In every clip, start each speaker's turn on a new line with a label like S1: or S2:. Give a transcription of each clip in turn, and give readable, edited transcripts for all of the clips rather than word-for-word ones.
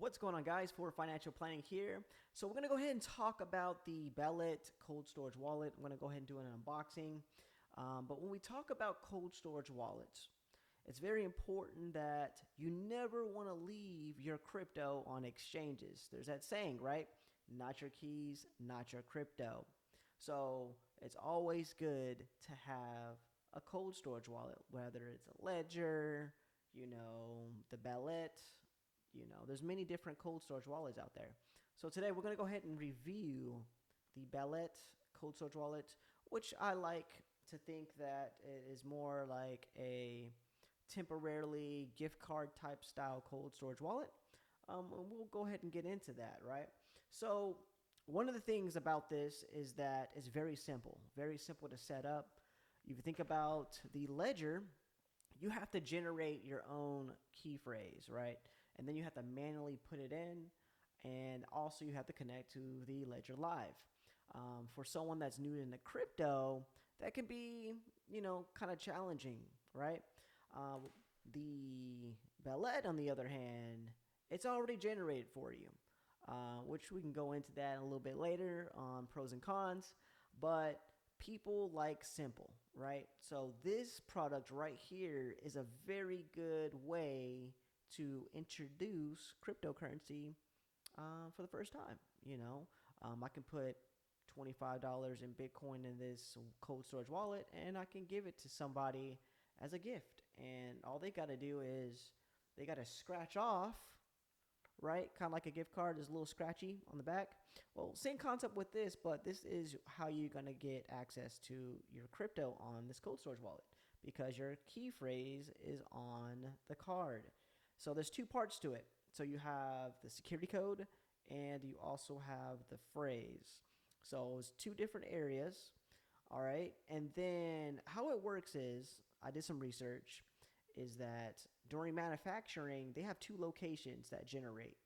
S1: What's going on, guys? For financial planning here. So we're going to go ahead and talk about the Ballet cold storage wallet. I'm going to go ahead and do an unboxing. But when we talk about cold storage wallets, it's very important that you never want to leave your crypto on exchanges. There's that saying, right? Not your keys, not your crypto. So it's always good to have a cold storage wallet, whether it's a Ledger, the Ballet. There's many different cold storage wallets out there. So today we're going to go ahead and review the Ballet cold storage wallet, which I like to think that it is more like a temporarily gift card type style cold storage wallet. And we'll go ahead and get into that, right? So one of the things about this is that it's very simple to set up. If you think about the Ledger, you have to generate your own key phrase, right? And then you have to manually put it in, and also you have to connect to the Ledger Live. For someone that's new into crypto, that can be, kind of challenging, right? The Ballet, on the other hand, it's already generated for you, which we can go into that a little bit later on pros and cons. But people like simple, right? So this product right here is a very good way to introduce cryptocurrency for the first time. I can put $25 in Bitcoin in this cold storage wallet, and I can give it to somebody as a gift. And all they got to do is they got to scratch off, right? Kind of like a gift card is a little scratchy on the back. Well, same concept with this, but this is how you're going to get access to your crypto on this cold storage wallet, because your key phrase is on the card. So there's two parts to it. So you have the security code and you also have the phrase. So it's two different areas. All right. And then how it works is, I did some research, is that during manufacturing, they have two locations that generate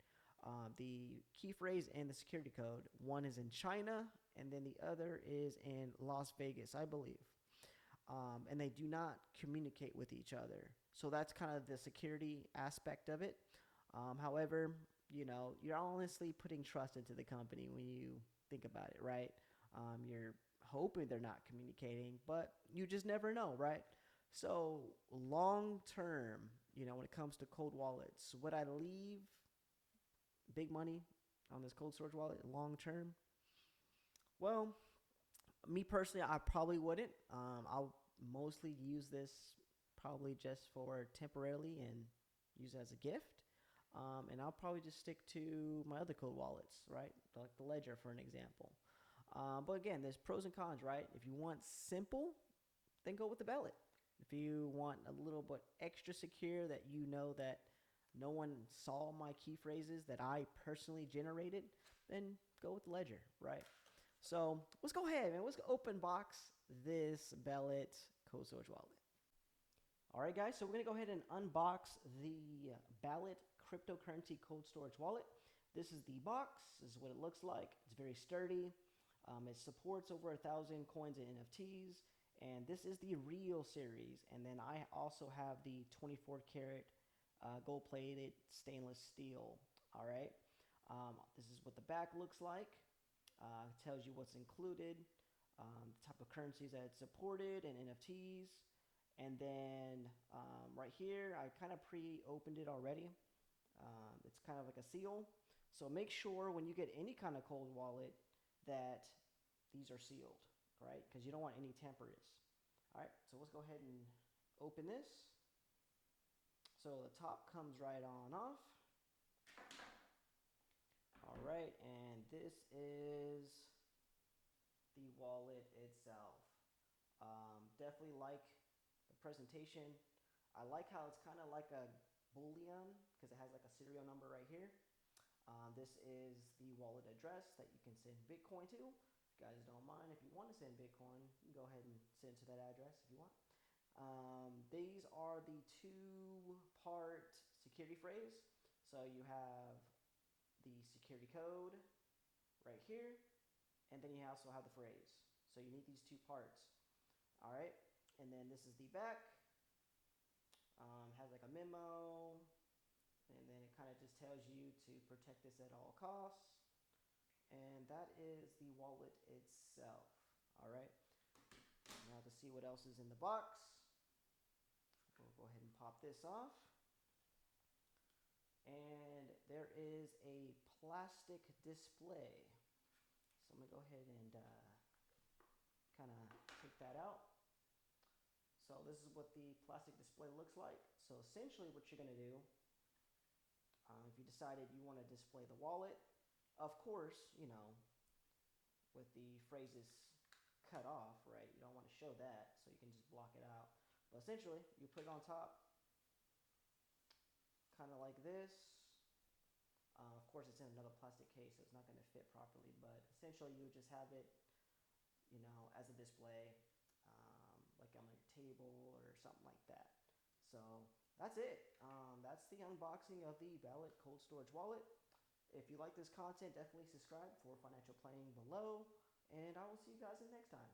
S1: the key phrase and the security code. One is in China, and then the other is in Las Vegas, I believe. And they do not communicate with each other. So that's kind of the security aspect of it. However, you're honestly putting trust into the company when you think about it, right? You're hoping they're not communicating, but you just never know, right? So long term, when it comes to cold wallets, would I leave big money on this cold storage wallet long term? Well, me personally, I probably wouldn't. I'll mostly use this probably just for temporarily and use it as a gift. And I'll probably just stick to my other cold wallets, right? Like the Ledger, for an example. But again, there's pros and cons, right? If you want simple, then go with the Ballet. If you want a little bit extra secure, that that no one saw my key phrases that I personally generated, then go with the Ledger, right? So let's go ahead, man. Let's open box this Ballet cold storage wallet. All right, guys. So we're gonna go ahead and unbox the Ballet cryptocurrency cold storage wallet. This is the box. This is what it looks like. It's very sturdy. It supports over 1,000 coins and NFTs. And this is the real series. And then I also have the 24 karat gold plated stainless steel. All right. This is what the back looks like. It tells you what's included, the type of currencies that it's supported, and NFTs. And then right here, I kind of pre-opened it already. It's kind of like a seal. So make sure when you get any kind of cold wallet that these are sealed, right? Because you don't want any tampers. All right, so let's go ahead and open this. So the top comes right on off. All right, and this is the wallet itself. Definitely like the presentation. I like how it's kind of like a bullion, because it has like a serial number right here. This is the wallet address that you can send Bitcoin to. If you guys don't mind, if you want to send Bitcoin, you can go ahead and send to that address if you want. These are the two-part security phrase. So you have the security code right here, and then you also have the phrase. So you need these two parts. All right, and then this is the back. Has like a memo, and then it kind of just tells you to protect this at all costs. And that is the wallet itself. All right. Now to see what else is in the box, we'll go ahead and pop this off. And there is a plastic display. So I'm going to go ahead and kind of take that out. So this is what the plastic display looks like. So essentially what you're going to do, if you decided you want to display the wallet, of course, you know, with the phrases cut off, right? You don't want to show that, so you can just block it out. But essentially, you put it on top, kind of like this. Of course, it's in another plastic case, so it's not going to fit properly. But essentially, you just have it, you know, as a display, like on a table or something like that. So that's it. That's the unboxing of the Ballet cold storage wallet. If you like this content, definitely subscribe for financial planning below, and I will see you guys in the next time.